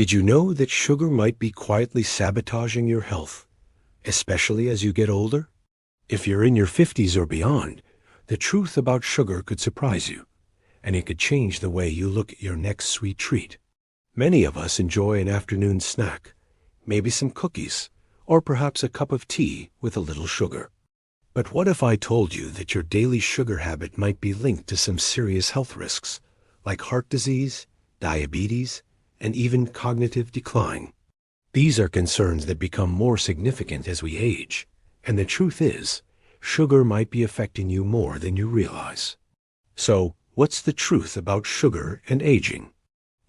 Did you know that sugar might be quietly sabotaging your health, especially as you get older? If you're in your 50s or beyond, the truth about sugar could surprise you, and it could change the way you look at your next sweet treat. Many of us enjoy an afternoon snack, maybe some cookies, or perhaps a cup of tea with a little sugar. But what if I told you that your daily sugar habit might be linked to some serious health risks, like heart disease, diabetes, and even cognitive decline? These are concerns that become more significant as we age, and the truth is, sugar might be affecting you more than you realize. So, what's the truth about sugar and aging?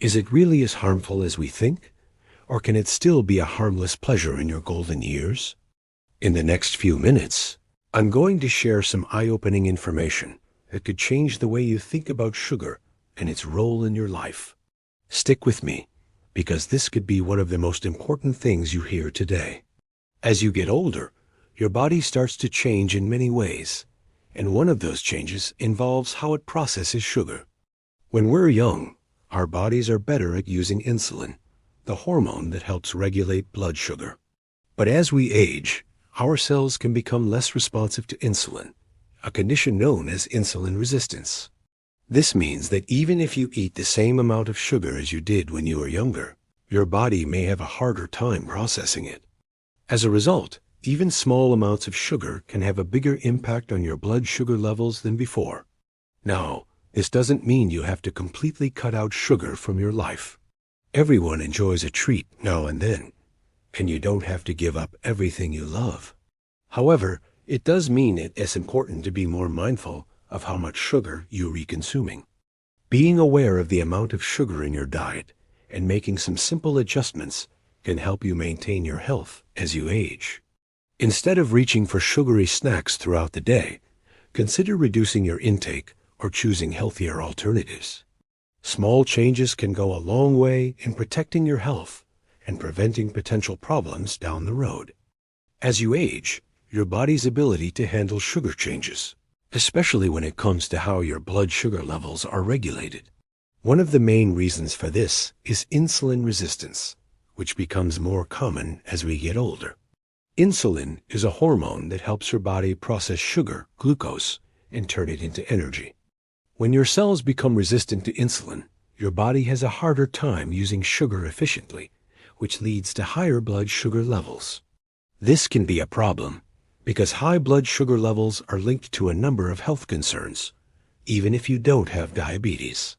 Is it really as harmful as we think? Or can it still be a harmless pleasure in your golden years? In the next few minutes, I'm going to share some eye-opening information that could change the way you think about sugar and its role in your life. Stick with me, because this could be one of the most important things you hear today. As you get older, your body starts to change in many ways, and one of those changes involves how it processes sugar. When we're young, our bodies are better at using insulin, the hormone that helps regulate blood sugar. But as we age, our cells can become less responsive to insulin, a condition known as insulin resistance. This means that even if you eat the same amount of sugar as you did when you were younger, your body may have a harder time processing it. As a result, even small amounts of sugar can have a bigger impact on your blood sugar levels than before. Now, this doesn't mean you have to completely cut out sugar from your life. Everyone enjoys a treat now and then, and you don't have to give up everything you love. However, it does mean it's important to be more mindful of how much sugar you're consuming. Being aware of the amount of sugar in your diet and making some simple adjustments can help you maintain your health as you age. Instead of reaching for sugary snacks throughout the day, consider reducing your intake or choosing healthier alternatives. Small changes can go a long way in protecting your health and preventing potential problems down the road. As you age, your body's ability to handle sugar changes, especially when it comes to how your blood sugar levels are regulated. One of the main reasons for this is insulin resistance, which becomes more common as we get older. Insulin is a hormone that helps your body process sugar, glucose, and turn it into energy. When your cells become resistant to insulin, your body has a harder time using sugar efficiently, which leads to higher blood sugar levels. This can be a problem because high blood sugar levels are linked to a number of health concerns, even if you don't have diabetes.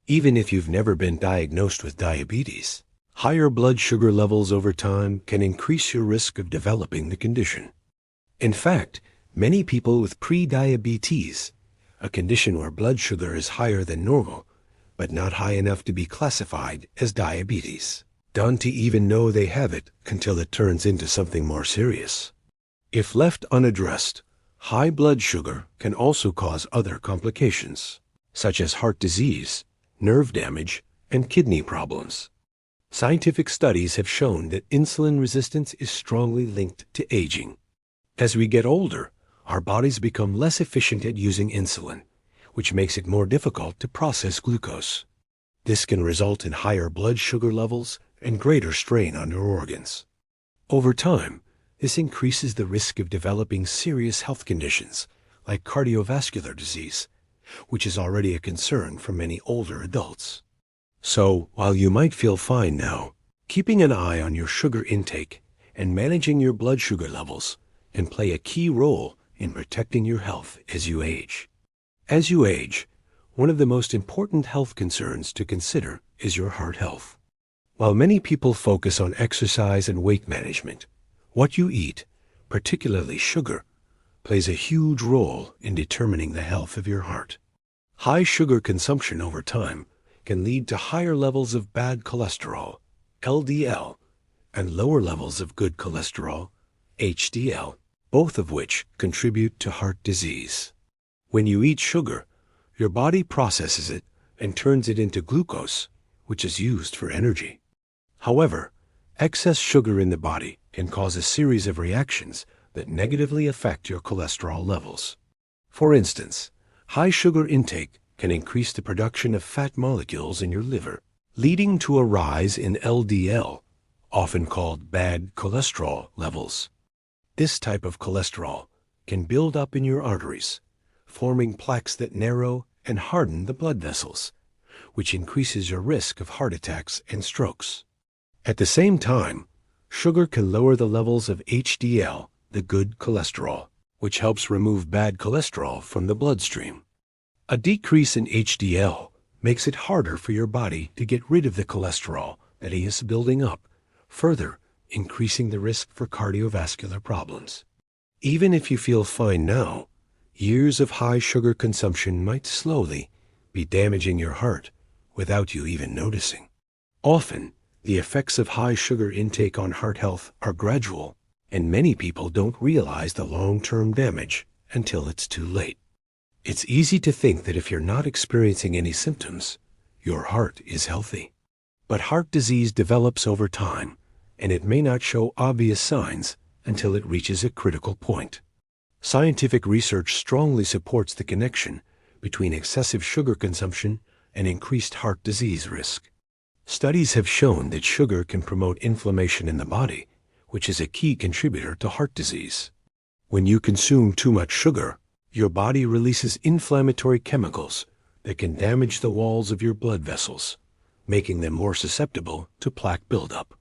Even if you've never been diagnosed with diabetes, higher blood sugar levels over time can increase your risk of developing the condition. In fact, many people with pre-diabetes, a condition where blood sugar is higher than normal, but not high enough to be classified as diabetes, don't even know they have it until it turns into something more serious. If left unaddressed, high blood sugar can also cause other complications, such as heart disease, nerve damage, and kidney problems. Scientific studies have shown that insulin resistance is strongly linked to aging. As we get older, our bodies become less efficient at using insulin, which makes it more difficult to process glucose. This can result in higher blood sugar levels and greater strain on your organs. Over time, this increases the risk of developing serious health conditions like cardiovascular disease, which is already a concern for many older adults. So, while you might feel fine now, keeping an eye on your sugar intake and managing your blood sugar levels can play a key role in protecting your health as you age. As you age, one of the most important health concerns to consider is your heart health. While many people focus on exercise and weight management, what you eat, particularly sugar, plays a huge role in determining the health of your heart. High sugar consumption over time can lead to higher levels of bad cholesterol, LDL, and lower levels of good cholesterol, HDL, both of which contribute to heart disease. When you eat sugar, your body processes it and turns it into glucose, which is used for energy. However, excess sugar in the body can cause a series of reactions that negatively affect your cholesterol levels. For instance, high sugar intake can increase the production of fat molecules in your liver, leading to a rise in LDL, often called bad cholesterol levels. This type of cholesterol can build up in your arteries, forming plaques that narrow and harden the blood vessels, which increases your risk of heart attacks and strokes. At the same time, sugar can lower the levels of HDL, the good cholesterol, which helps remove bad cholesterol from the bloodstream. A decrease in HDL makes it harder for your body to get rid of the cholesterol that is building up, further increasing the risk for cardiovascular problems. Even if you feel fine now, years of high sugar consumption might slowly be damaging your heart without you even noticing. Often, the effects of high sugar intake on heart health are gradual, and many people don't realize the long-term damage until it's too late. It's easy to think that if you're not experiencing any symptoms, your heart is healthy. But heart disease develops over time, and it may not show obvious signs until it reaches a critical point. Scientific research strongly supports the connection between excessive sugar consumption and increased heart disease risk. Studies have shown that sugar can promote inflammation in the body, which is a key contributor to heart disease. When you consume too much sugar, your body releases inflammatory chemicals that can damage the walls of your blood vessels, making them more susceptible to plaque buildup.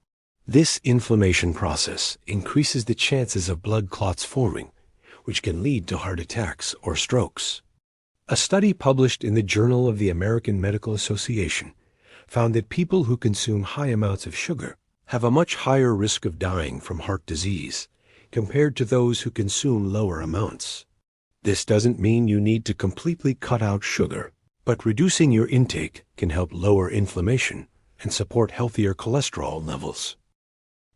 This inflammation process increases the chances of blood clots forming, which can lead to heart attacks or strokes. A study published in the Journal of the American Medical Association found that people who consume high amounts of sugar have a much higher risk of dying from heart disease compared to those who consume lower amounts. This doesn't mean you need to completely cut out sugar, but reducing your intake can help lower inflammation and support healthier cholesterol levels.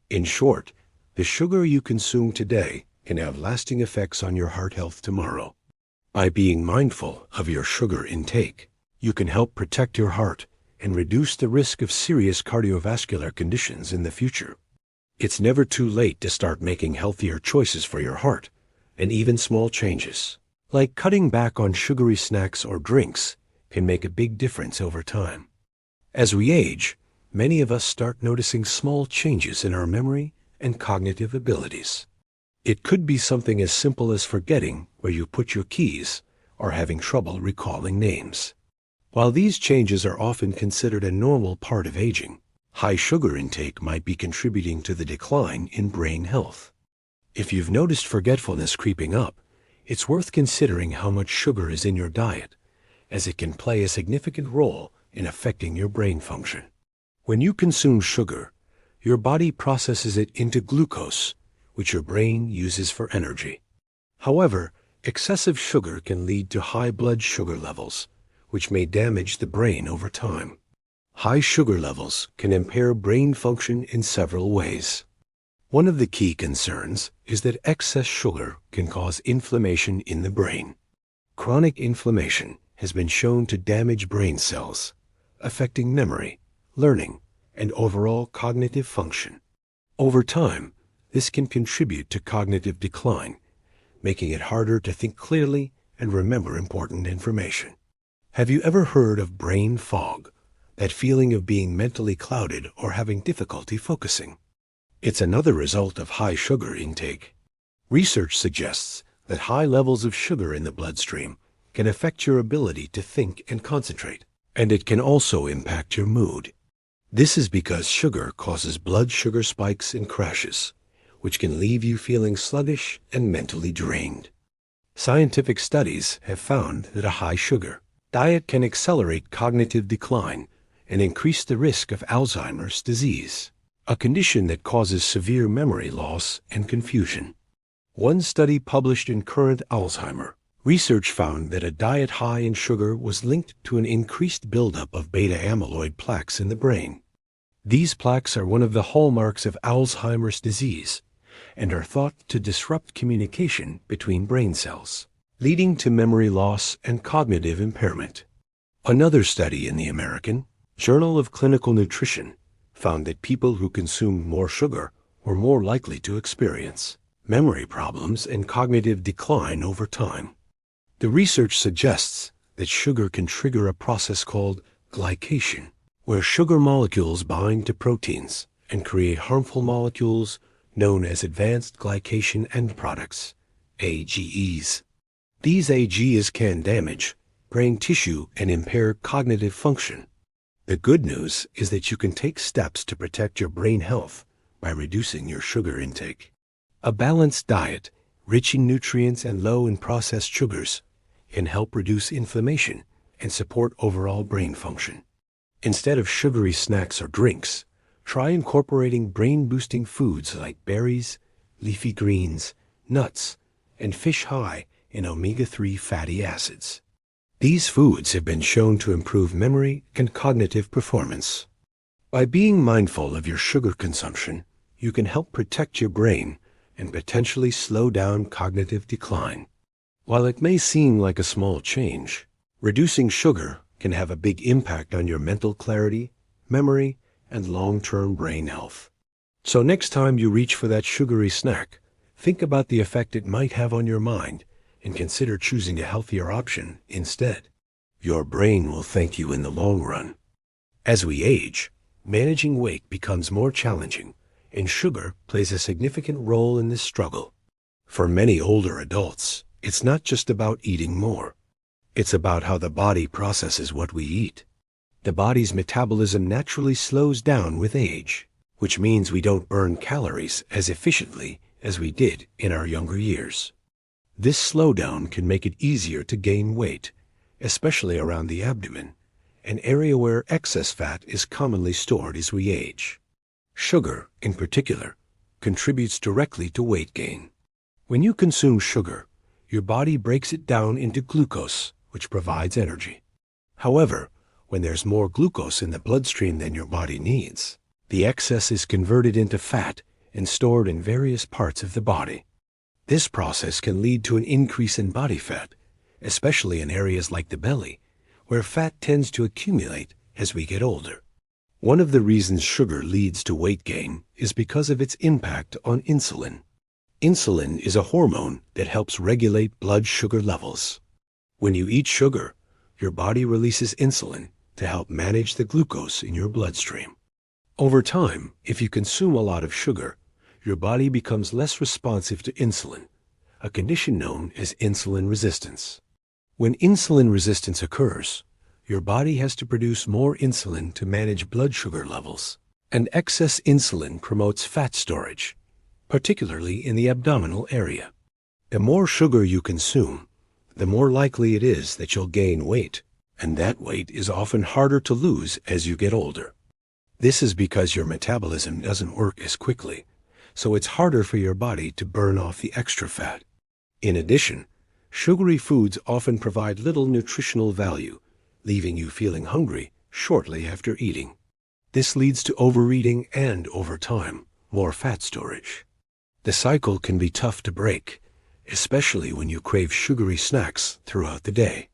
In short, the sugar you consume today can have lasting effects on your heart health tomorrow. By being mindful of your sugar intake, you can help protect your heart and reduce the risk of serious cardiovascular conditions in the future. It's never too late to start making healthier choices for your heart, and even small changes, like cutting back on sugary snacks or drinks, can make a big difference over time. As we age, many of us start noticing small changes in our memory and cognitive abilities. It could be something as simple as forgetting where you put your keys or having trouble recalling names. While these changes are often considered a normal part of aging, high sugar intake might be contributing to the decline in brain health. If you've noticed forgetfulness creeping up, it's worth considering how much sugar is in your diet, as it can play a significant role in affecting your brain function. When you consume sugar, your body processes it into glucose, which your brain uses for energy. However, excessive sugar can lead to high blood sugar levels, which may damage the brain over time. High sugar levels can impair brain function in several ways. One of the key concerns is that excess sugar can cause inflammation in the brain. Chronic inflammation has been shown to damage brain cells, affecting memory, learning, and overall cognitive function. Over time, this can contribute to cognitive decline, making it harder to think clearly and remember important information. Have you ever heard of brain fog, that feeling of being mentally clouded or having difficulty focusing? It's another result of high sugar intake. Research suggests that high levels of sugar in the bloodstream can affect your ability to think and concentrate, and it can also impact your mood. This is because sugar causes blood sugar spikes and crashes, which can leave you feeling sluggish and mentally drained. Scientific studies have found that a high sugar diet can accelerate cognitive decline and increase the risk of Alzheimer's disease, a condition that causes severe memory loss and confusion. One study published in Current Alzheimer, research found that a diet high in sugar was linked to an increased buildup of beta amyloid plaques in the brain. These plaques are one of the hallmarks of Alzheimer's disease and are thought to disrupt communication between brain cells, leading to memory loss and cognitive impairment. Another study in the American Journal of Clinical Nutrition found that people who consumed more sugar were more likely to experience memory problems and cognitive decline over time. The research suggests that sugar can trigger a process called glycation, where sugar molecules bind to proteins and create harmful molecules known as advanced glycation end products, AGEs. These AGEs can damage brain tissue and impair cognitive function. The good news is that you can take steps to protect your brain health by reducing your sugar intake. A balanced diet, rich in nutrients and low in processed sugars, can help reduce inflammation and support overall brain function. Instead of sugary snacks or drinks, try incorporating brain-boosting foods like berries, leafy greens, nuts, and fish high in omega-3 fatty acids. These foods have been shown to improve memory and cognitive performance. By being mindful of your sugar consumption, you can help protect your brain and potentially slow down cognitive decline. While it may seem like a small change, reducing sugar can have a big impact on your mental clarity, memory, and long-term brain health. So next time you reach for that sugary snack, think about the effect it might have on your mind and consider choosing a healthier option instead. Your brain will thank you in the long run. As we age, managing weight becomes more challenging, and sugar plays a significant role in this struggle. For many older adults, it's not just about eating more. It's about how the body processes what we eat. The body's metabolism naturally slows down with age, which means we don't burn calories as efficiently as we did in our younger years. This slowdown can make it easier to gain weight, especially around the abdomen, an area where excess fat is commonly stored as we age. Sugar, in particular, contributes directly to weight gain. When you consume sugar, your body breaks it down into glucose, which provides energy. However, when there's more glucose in the bloodstream than your body needs, the excess is converted into fat and stored in various parts of the body. This process can lead to an increase in body fat, especially in areas like the belly, where fat tends to accumulate as we get older. One of the reasons sugar leads to weight gain is because of its impact on insulin. Insulin is a hormone that helps regulate blood sugar levels. When you eat sugar, your body releases insulin to help manage the glucose in your bloodstream. Over time, if you consume a lot of sugar, your body becomes less responsive to insulin, a condition known as insulin resistance. When insulin resistance occurs, your body has to produce more insulin to manage blood sugar levels, and excess insulin promotes fat storage, particularly in the abdominal area. The more sugar you consume, the more likely it is that you'll gain weight, and that weight is often harder to lose as you get older. This is because your metabolism doesn't work as quickly, so it's harder for your body to burn off the extra fat. In addition, sugary foods often provide little nutritional value, leaving you feeling hungry shortly after eating. This leads to overeating and, over time, more fat storage. The cycle can be tough to break, especially when you crave sugary snacks throughout the day.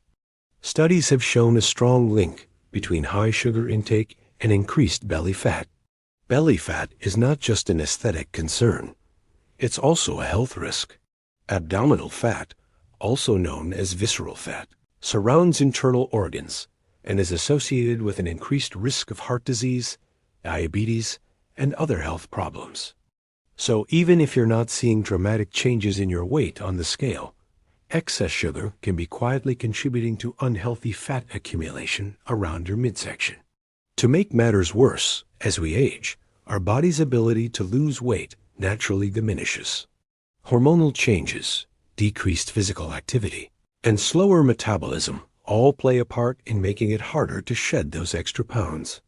Studies have shown a strong link between high sugar intake and increased belly fat. Belly fat is not just an aesthetic concern. It's also a health risk. Abdominal fat, also known as visceral fat, surrounds internal organs and is associated with an increased risk of heart disease, diabetes, and other health problems. So even if you're not seeing dramatic changes in your weight on the scale, excess sugar can be quietly contributing to unhealthy fat accumulation around your midsection. To make matters worse, as we age, our body's ability to lose weight naturally diminishes. Hormonal changes, decreased physical activity, and slower metabolism all play a part in making it harder to shed those extra pounds.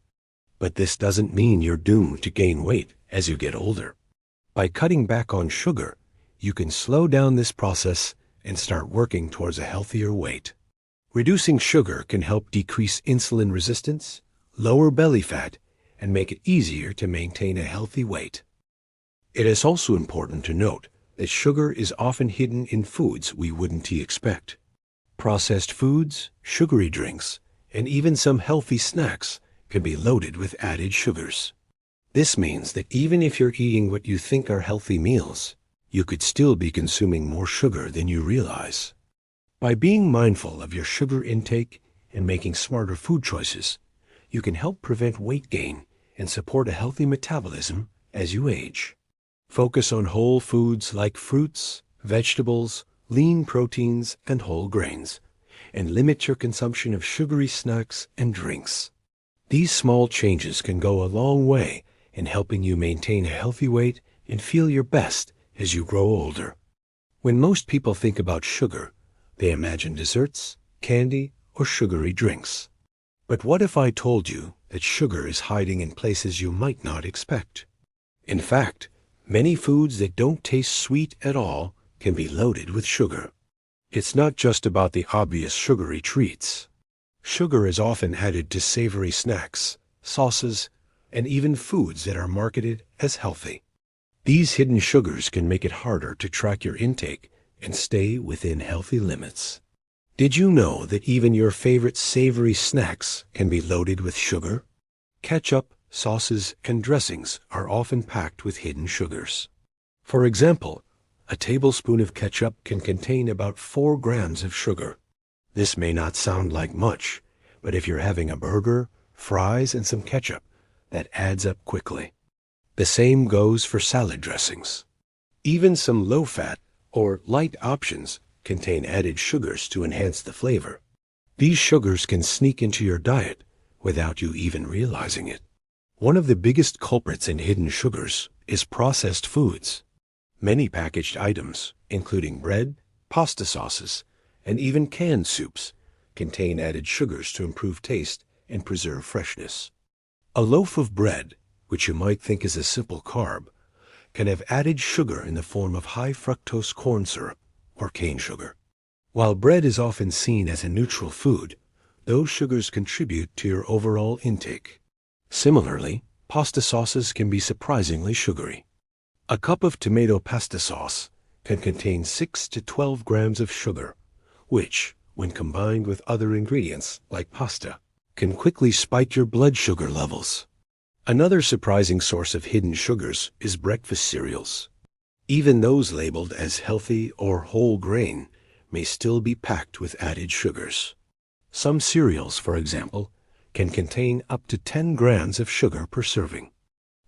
But this doesn't mean you're doomed to gain weight as you get older. By cutting back on sugar, you can slow down this process and start working towards a healthier weight. Reducing sugar can help decrease insulin resistance, lower belly fat, and make it easier to maintain a healthy weight. It is also important to note that sugar is often hidden in foods we wouldn't expect. Processed foods, sugary drinks, and even some healthy snacks can be loaded with added sugars. This means that even if you're eating what you think are healthy meals, you could still be consuming more sugar than you realize. By being mindful of your sugar intake and making smarter food choices, you can help prevent weight gain and support a healthy metabolism as you age. Focus on whole foods like fruits, vegetables, lean proteins, and whole grains, and limit your consumption of sugary snacks and drinks. These small changes can go a long way in helping you maintain a healthy weight and feel your best as you grow older. When most people think about sugar, they imagine desserts, candy, or sugary drinks. But what if I told you that sugar is hiding in places you might not expect? In fact, many foods that don't taste sweet at all can be loaded with sugar. It's not just about the obvious sugary treats. Sugar is often added to savory snacks, sauces, and even foods that are marketed as healthy. These hidden sugars can make it harder to track your intake and stay within healthy limits. Did you know that even your favorite savory snacks can be loaded with sugar? Ketchup, sauces, and dressings are often packed with hidden sugars. For example, a tablespoon of ketchup can contain about 4 grams of sugar. This may not sound like much, but if you're having a burger, fries, and some ketchup, that adds up quickly. The same goes for salad dressings. Even some low-fat or light options contain added sugars to enhance the flavor. These sugars can sneak into your diet without you even realizing it. One of the biggest culprits in hidden sugars is processed foods. Many packaged items, including bread, pasta sauces, and even canned soups, contain added sugars to improve taste and preserve freshness. A loaf of bread, which you might think is a simple carb, can have added sugar in the form of high fructose corn syrup, or cane sugar. While bread is often seen as a neutral food, those sugars contribute to your overall intake. Similarly, pasta sauces can be surprisingly sugary. A cup of tomato pasta sauce can contain 6 to 12 grams of sugar, which, when combined with other ingredients like pasta, can quickly spike your blood sugar levels. Another surprising source of hidden sugars is breakfast cereals. Even those labeled as healthy or whole grain may still be packed with added sugars. Some cereals, for example, can contain up to 10 grams of sugar per serving.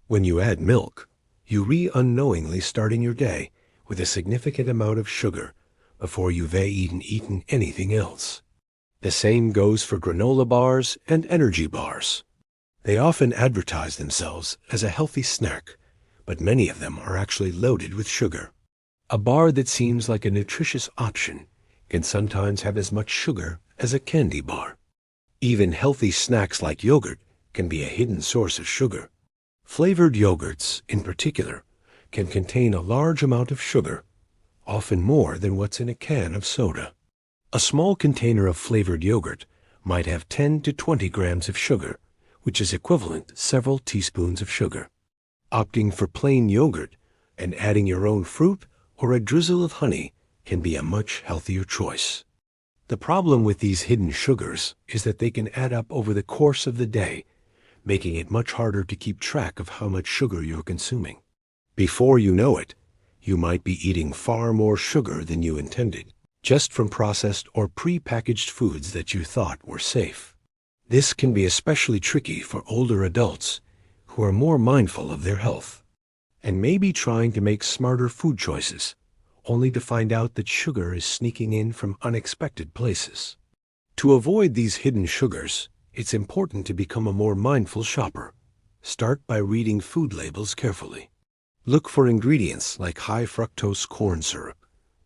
When you add milk, you unknowingly starting your day with a significant amount of sugar before you've even eaten anything else. The same goes for granola bars and energy bars. They often advertise themselves as a healthy snack, but many of them are actually loaded with sugar. A bar that seems like a nutritious option can sometimes have as much sugar as a candy bar. Even healthy snacks like yogurt can be a hidden source of sugar. Flavored yogurts, in particular, can contain a large amount of sugar, often more than what's in a can of soda. A small container of flavored yogurt might have 10 to 20 grams of sugar, which is equivalent to several teaspoons of sugar. Opting for plain yogurt and adding your own fruit or a drizzle of honey can be a much healthier choice. The problem with these hidden sugars is that they can add up over the course of the day, making it much harder to keep track of how much sugar you're consuming. Before you know it, you might be eating far more sugar than you intended, just from processed or pre-packaged foods that you thought were safe. This can be especially tricky for older adults who are more mindful of their health and may be trying to make smarter food choices, only to find out that sugar is sneaking in from unexpected places. To avoid these hidden sugars, it's important to become a more mindful shopper. Start by reading food labels carefully. Look for ingredients like high fructose corn syrup,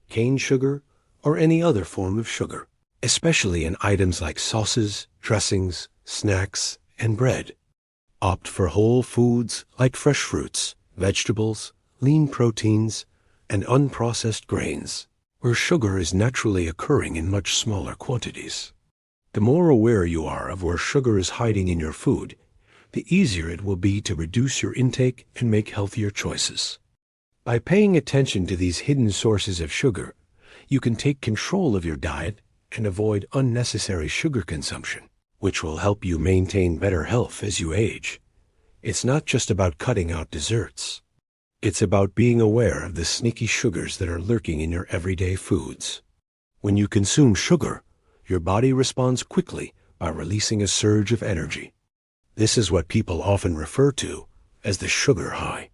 cane sugar, or any other form of sugar, especially in items like sauces, dressings, snacks, and bread. Opt for whole foods like fresh fruits, vegetables, lean proteins, and unprocessed grains, where sugar is naturally occurring in much smaller quantities. The more aware you are of where sugar is hiding in your food, the easier it will be to reduce your intake and make healthier choices. By paying attention to these hidden sources of sugar, you can take control of your diet and avoid unnecessary sugar consumption, which will help you maintain better health as you age. It's not just about cutting out desserts. It's about being aware of the sneaky sugars that are lurking in your everyday foods. When you consume sugar, your body responds quickly by releasing a surge of energy. This is what people often refer to as the sugar high.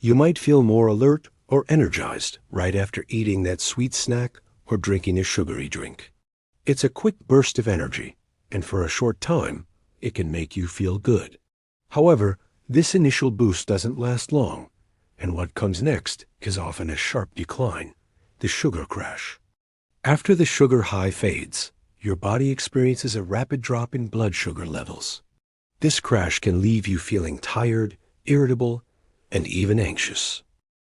You might feel more alert or energized right after eating that sweet snack or drinking a sugary drink. It's a quick burst of energy, and for a short time, it can make you feel good. However, this initial boost doesn't last long, and what comes next is often a sharp decline, the sugar crash. After the sugar high fades, your body experiences a rapid drop in blood sugar levels. This crash can leave you feeling tired, irritable, and even anxious.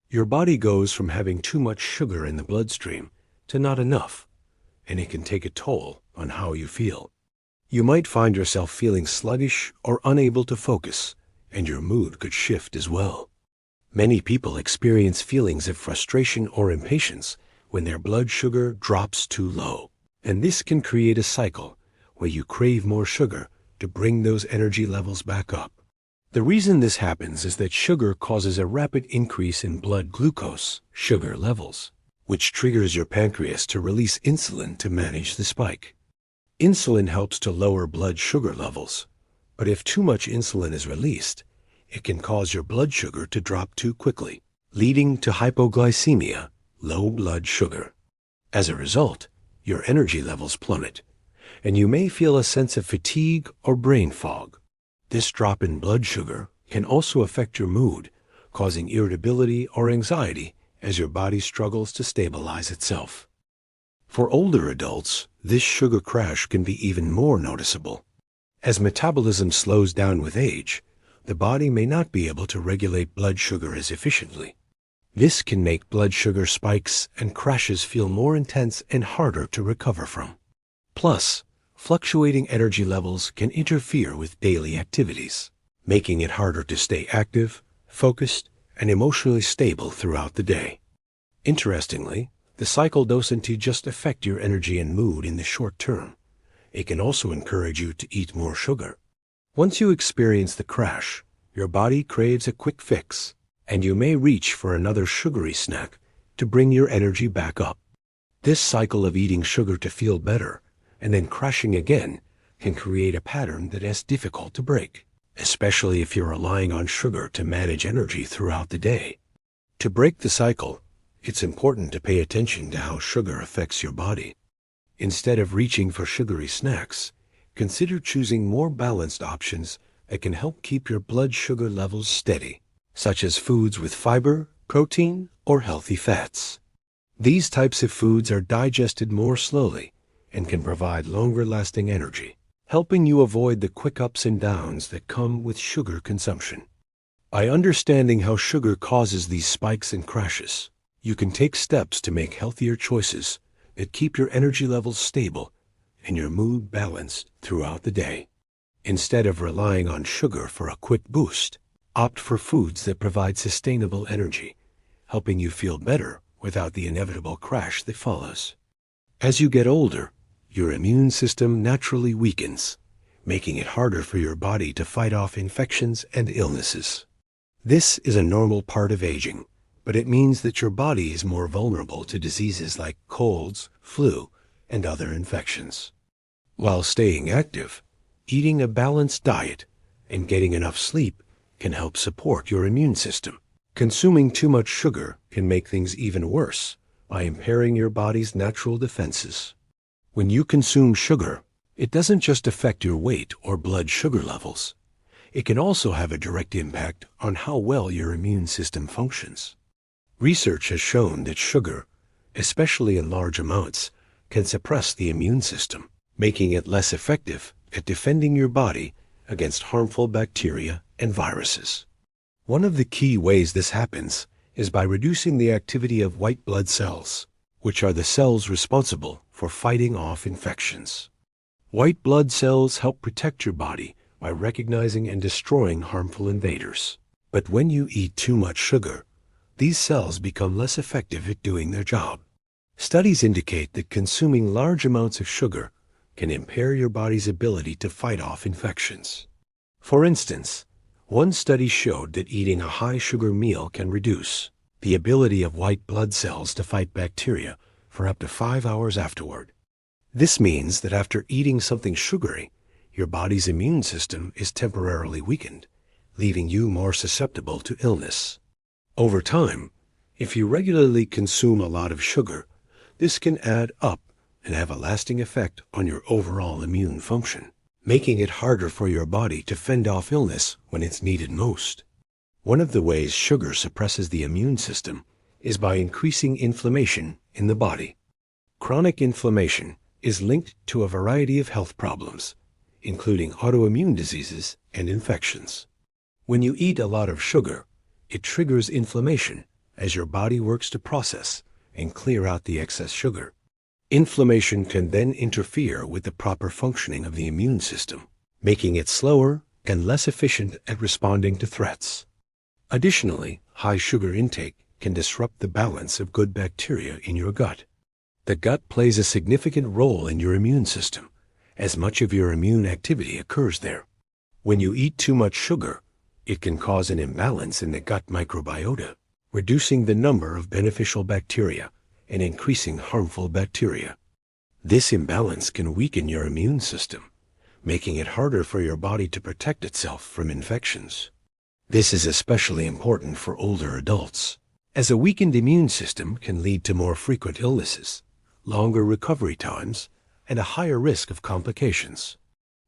Your body goes from having too much sugar in the bloodstream to not enough, and it can take a toll on how you feel. You might find yourself feeling sluggish or unable to focus, and your mood could shift as well. Many people experience feelings of frustration or impatience when their blood sugar drops too low, and this can create a cycle where you crave more sugar to bring those energy levels back up. The reason this happens is that sugar causes a rapid increase in blood glucose, sugar levels, which triggers your pancreas to release insulin to manage the spike. Insulin helps to lower blood sugar levels, but if too much insulin is released, it can cause your blood sugar to drop too quickly, leading to hypoglycemia, low blood sugar. As a result, your energy levels plummet, and you may feel a sense of fatigue or brain fog. This drop in blood sugar can also affect your mood, causing irritability or anxiety as your body struggles to stabilize itself. For older adults, this sugar crash can be even more noticeable. As metabolism slows down with age, the body may not be able to regulate blood sugar as efficiently. This can make blood sugar spikes and crashes feel more intense and harder to recover from. Plus, fluctuating energy levels can interfere with daily activities, making it harder to stay active, focused, and emotionally stable throughout the day. Interestingly, the cycle doesn't just affect your energy and mood in the short term. It can also encourage you to eat more sugar. Once you experience the crash, your body craves a quick fix, and you may reach for another sugary snack to bring your energy back up. This cycle of eating sugar to feel better and then crashing again can create a pattern that is difficult to break, especially if you're relying on sugar to manage energy throughout the day. To break the cycle, it's important to pay attention to how sugar affects your body. Instead of reaching for sugary snacks, consider choosing more balanced options that can help keep your blood sugar levels steady, such as foods with fiber, protein, or healthy fats. These types of foods are digested more slowly and can provide longer-lasting energy, helping you avoid the quick ups and downs that come with sugar consumption. By understanding how sugar causes these spikes and crashes, you can take steps to make healthier choices that keep your energy levels stable and your mood balanced throughout the day. Instead of relying on sugar for a quick boost, opt for foods that provide sustainable energy, helping you feel better without the inevitable crash that follows. As you get older, your immune system naturally weakens, making it harder for your body to fight off infections and illnesses. This is a normal part of aging, but it means that your body is more vulnerable to diseases like colds, flu, and other infections. While staying active, eating a balanced diet and getting enough sleep can help support your immune system. Consuming too much sugar can make things even worse by impairing your body's natural defenses. When you consume sugar, it doesn't just affect your weight or blood sugar levels. It can also have a direct impact on how well your immune system functions. Research has shown that sugar, especially in large amounts, can suppress the immune system, making it less effective at defending your body against harmful bacteria and viruses. One of the key ways this happens is by reducing the activity of white blood cells, which are the cells responsible for fighting off infections. White blood cells help protect your body by recognizing and destroying harmful invaders. But when you eat too much sugar, these cells become less effective at doing their job. Studies indicate that consuming large amounts of sugar can impair your body's ability to fight off infections. For instance, one study showed that eating a high-sugar meal can reduce the ability of white blood cells to fight bacteria for up to 5 hours afterward. This means that after eating something sugary, your body's immune system is temporarily weakened, leaving you more susceptible to illness. Over time, if you regularly consume a lot of sugar, this can add up and have a lasting effect on your overall immune function, making it harder for your body to fend off illness when it's needed most. One of the ways sugar suppresses the immune system is by increasing inflammation in the body. Chronic inflammation is linked to a variety of health problems, including autoimmune diseases and infections. When you eat a lot of sugar, it triggers inflammation as your body works to process and clear out the excess sugar. Inflammation can then interfere with the proper functioning of the immune system, making it slower and less efficient at responding to threats. Additionally, high sugar intake can disrupt the balance of good bacteria in your gut. The gut plays a significant role in your immune system, as much of your immune activity occurs there. When you eat too much sugar, it can cause an imbalance in the gut microbiota, reducing the number of beneficial bacteria and increasing harmful bacteria. This imbalance can weaken your immune system, making it harder for your body to protect itself from infections. This is especially important for older adults, as a weakened immune system can lead to more frequent illnesses, longer recovery times, and a higher risk of complications.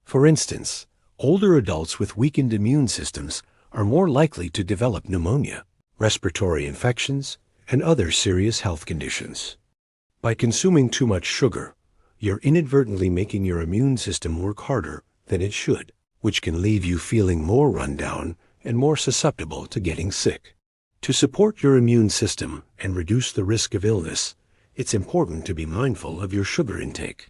For instance, older adults with weakened immune systems are more likely to develop pneumonia, respiratory infections, and other serious health conditions. By consuming too much sugar, you're inadvertently making your immune system work harder than it should, which can leave you feeling more run down and more susceptible to getting sick. To support your immune system and reduce the risk of illness, it's important to be mindful of your sugar intake.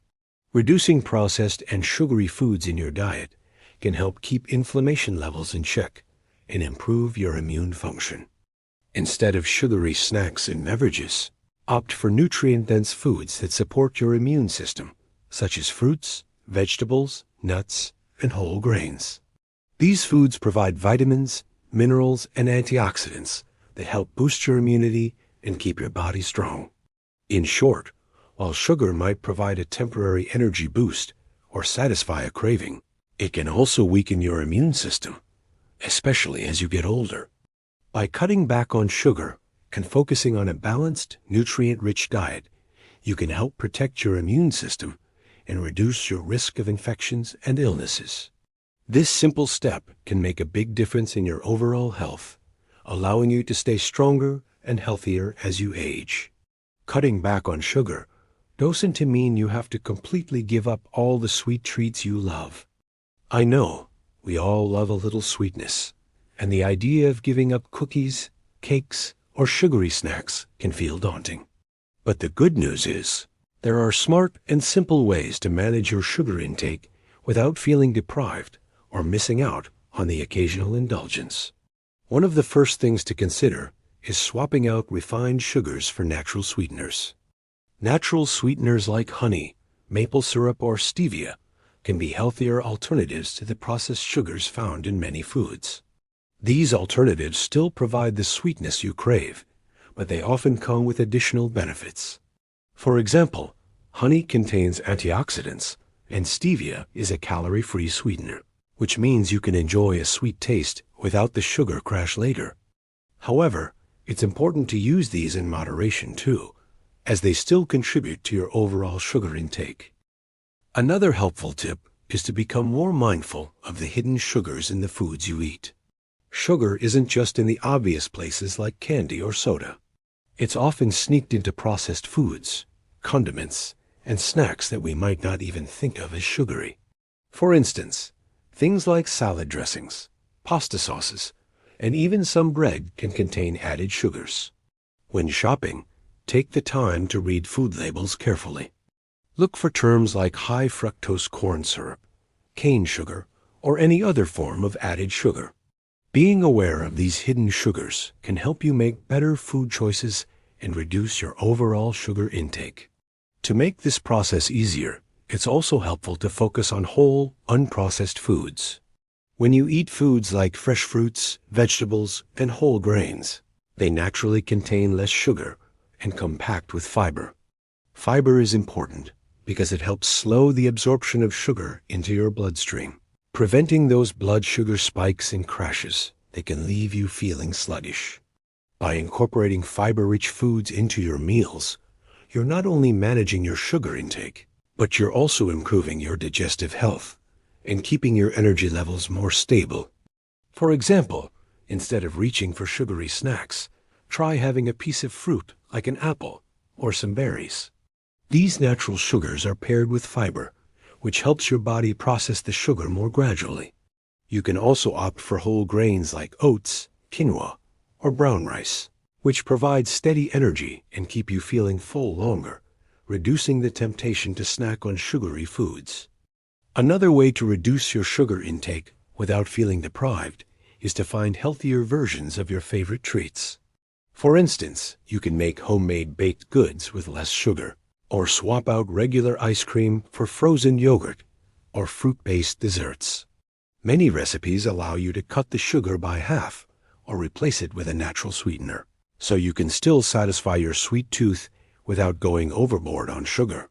Reducing processed and sugary foods in your diet can help keep inflammation levels in check and improve your immune function. Instead of sugary snacks and beverages, opt for nutrient-dense foods that support your immune system, such as fruits, vegetables, nuts, and whole grains. These foods provide vitamins, minerals, and antioxidants that help boost your immunity and keep your body strong. In short, while sugar might provide a temporary energy boost or satisfy a craving, it can also weaken your immune system, especially as you get older. By cutting back on sugar and focusing on a balanced, nutrient-rich diet, you can help protect your immune system and reduce your risk of infections and illnesses. This simple step can make a big difference in your overall health, allowing you to stay stronger and healthier as you age. Cutting back on sugar doesn't mean you have to completely give up all the sweet treats you love. I know we all love a little sweetness, and the idea of giving up cookies, cakes, or sugary snacks can feel daunting. But the good news is, there are smart and simple ways to manage your sugar intake without feeling deprived or missing out on the occasional indulgence. One of the first things to consider is swapping out refined sugars for natural sweeteners. Natural sweeteners like honey, maple syrup, or stevia can be healthier alternatives to the processed sugars found in many foods. These alternatives still provide the sweetness you crave, but they often come with additional benefits. For example, honey contains antioxidants, and stevia is a calorie-free sweetener, which means you can enjoy a sweet taste without the sugar crash later. However, it's important to use these in moderation too, as they still contribute to your overall sugar intake. Another helpful tip is to become more mindful of the hidden sugars in the foods you eat. Sugar isn't just in the obvious places like candy or soda. It's often sneaked into processed foods, condiments, and snacks that we might not even think of as sugary. For instance, things like salad dressings, pasta sauces, and even some bread can contain added sugars. When shopping, take the time to read food labels carefully. Look for terms like high fructose corn syrup, cane sugar, or any other form of added sugar. Being aware of these hidden sugars can help you make better food choices and reduce your overall sugar intake. To make this process easier, it's also helpful to focus on whole, unprocessed foods. When you eat foods like fresh fruits, vegetables, and whole grains, they naturally contain less sugar and come packed with fiber. Fiber is important because it helps slow the absorption of sugar into your bloodstream, preventing those blood sugar spikes and crashes that can leave you feeling sluggish. By incorporating fiber-rich foods into your meals, you're not only managing your sugar intake, but you're also improving your digestive health and keeping your energy levels more stable. For example, instead of reaching for sugary snacks, try having a piece of fruit like an apple or some berries. These natural sugars are paired with fiber, which helps your body process the sugar more gradually. You can also opt for whole grains like oats, quinoa, or brown rice, which provide steady energy and keep you feeling full longer, reducing the temptation to snack on sugary foods. Another way to reduce your sugar intake without feeling deprived is to find healthier versions of your favorite treats. For instance, you can make homemade baked goods with less sugar, or swap out regular ice cream for frozen yogurt or fruit-based desserts. Many recipes allow you to cut the sugar by half or replace it with a natural sweetener, so you can still satisfy your sweet tooth without going overboard on sugar.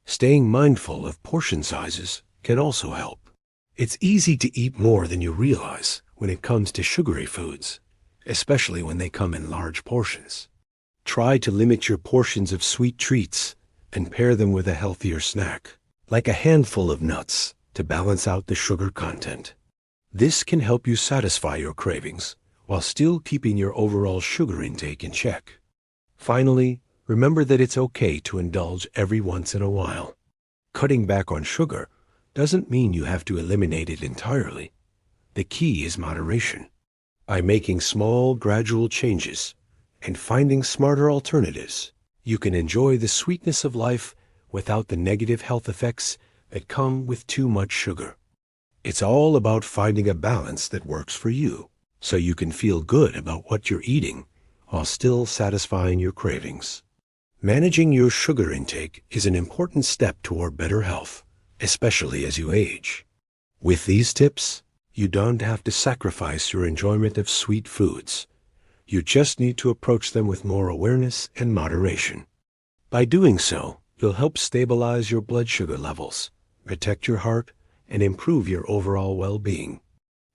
Staying mindful of portion sizes can also help. It's easy to eat more than you realize when it comes to sugary foods, especially when they come in large portions. Try to limit your portions of sweet treats and pair them with a healthier snack, like a handful of nuts, to balance out the sugar content. This can help you satisfy your cravings while still keeping your overall sugar intake in check. Finally, remember that it's okay to indulge every once in a while. Cutting back on sugar doesn't mean you have to eliminate it entirely. The key is moderation. By making small, gradual changes and finding smarter alternatives, you can enjoy the sweetness of life without the negative health effects that come with too much sugar. It's all about finding a balance that works for you, so you can feel good about what you're eating while still satisfying your cravings. Managing your sugar intake is an important step toward better health, especially as you age. With these tips, you don't have to sacrifice your enjoyment of sweet foods. You just need to approach them with more awareness and moderation. By doing so, you'll help stabilize your blood sugar levels, protect your heart, and improve your overall well-being.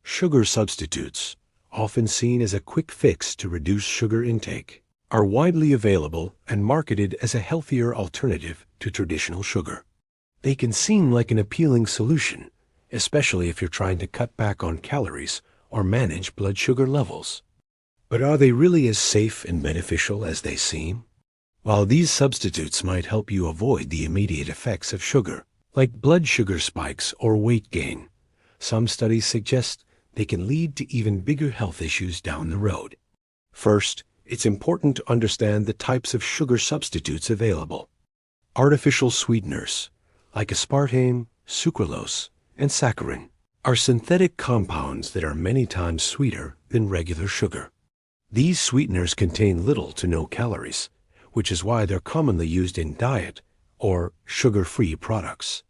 Sugar substitutes, often seen as a quick fix to reduce sugar intake, are widely available and marketed as a healthier alternative to traditional sugar. They can seem like an appealing solution, especially if you're trying to cut back on calories or manage blood sugar levels. But are they really as safe and beneficial as they seem? While these substitutes might help you avoid the immediate effects of sugar, like blood sugar spikes or weight gain, some studies suggest they can lead to even bigger health issues down the road. First, it's important to understand the types of sugar substitutes available. Artificial sweeteners, like aspartame, sucralose, and saccharin, are synthetic compounds that are many times sweeter than regular sugar. These sweeteners contain little to no calories, which is why they're commonly used in diet or sugar-free products.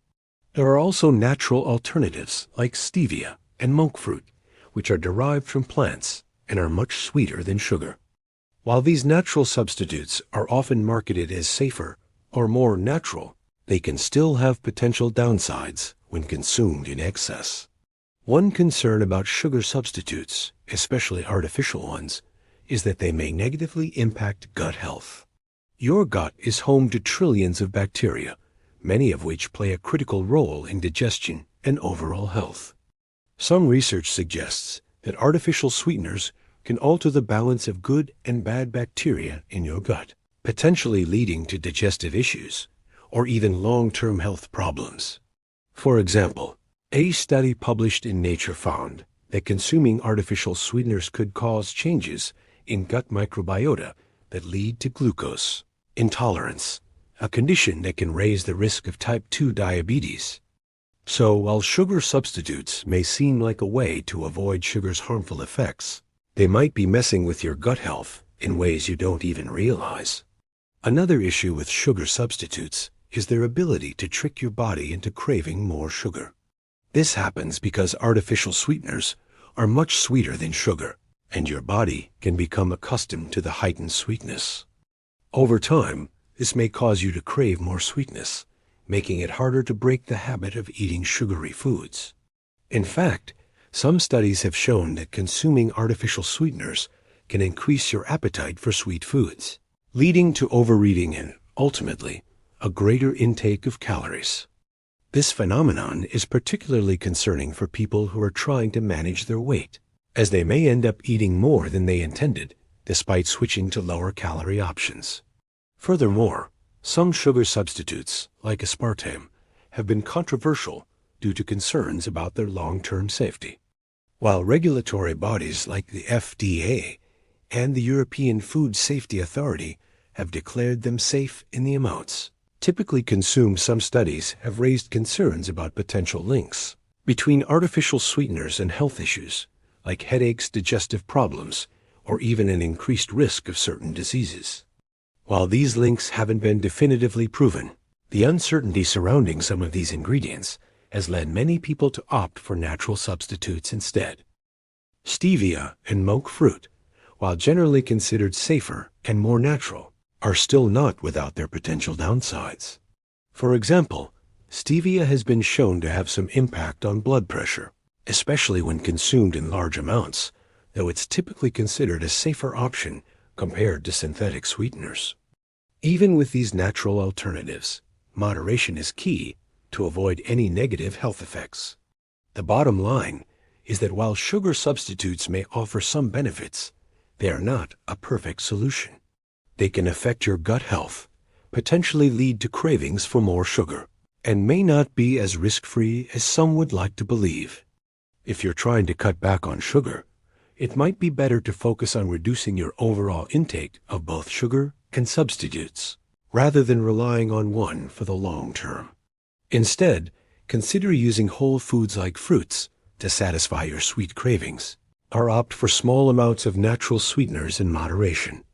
There are also natural alternatives like stevia and monk fruit, which are derived from plants and are much sweeter than sugar. While these natural substitutes are often marketed as safer or more natural, they can still have potential downsides when consumed in excess. One concern about sugar substitutes, especially artificial ones, is that they may negatively impact gut health. Your gut is home to trillions of bacteria, many of which play a critical role in digestion and overall health. Some research suggests that artificial sweeteners can alter the balance of good and bad bacteria in your gut, potentially leading to digestive issues or even long-term health problems. For example, a study published in Nature found that consuming artificial sweeteners could cause changes in gut microbiota that lead to glucose intolerance, a condition that can raise the risk of type 2 diabetes. So while sugar substitutes may seem like a way to avoid sugar's harmful effects, they might be messing with your gut health in ways you don't even realize. Another issue with sugar substitutes is their ability to trick your body into craving more sugar. This happens because artificial sweeteners are much sweeter than sugar, and your body can become accustomed to the heightened sweetness. Over time, this may cause you to crave more sweetness, making it harder to break the habit of eating sugary foods. In fact, some studies have shown that consuming artificial sweeteners can increase your appetite for sweet foods, leading to overeating and, ultimately, a greater intake of calories. This phenomenon is particularly concerning for people who are trying to manage their weight, as they may end up eating more than they intended, despite switching to lower-calorie options. Furthermore, some sugar substitutes, like aspartame, have been controversial due to concerns about their long-term safety. While regulatory bodies like the FDA and the European Food Safety Authority have declared them safe in the amounts typically consumed, some studies have raised concerns about potential links between artificial sweeteners and health issues, like headaches, digestive problems, or even an increased risk of certain diseases. While these links haven't been definitively proven, the uncertainty surrounding some of these ingredients has led many people to opt for natural substitutes instead. Stevia and monk fruit, while generally considered safer and more natural, are still not without their potential downsides. For example, stevia has been shown to have some impact on blood pressure, especially when consumed in large amounts, though it's typically considered a safer option compared to synthetic sweeteners. Even with these natural alternatives, moderation is key to avoid any negative health effects. The bottom line is that while sugar substitutes may offer some benefits, they are not a perfect solution. They can affect your gut health, potentially lead to cravings for more sugar, and may not be as risk-free as some would like to believe. If you're trying to cut back on sugar, it might be better to focus on reducing your overall intake of both sugar and substitutes, rather than relying on one for the long term. Instead, consider using whole foods like fruits to satisfy your sweet cravings, or opt for small amounts of natural sweeteners in moderation.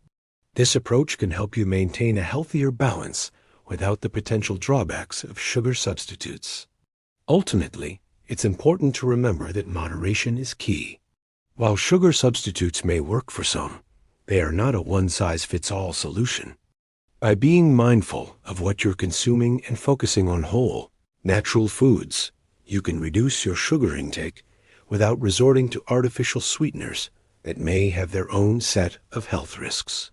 This approach can help you maintain a healthier balance without the potential drawbacks of sugar substitutes. Ultimately, it's important to remember that moderation is key. While sugar substitutes may work for some, they are not a one-size-fits-all solution. By being mindful of what you're consuming and focusing on whole, natural foods, you can reduce your sugar intake without resorting to artificial sweeteners that may have their own set of health risks.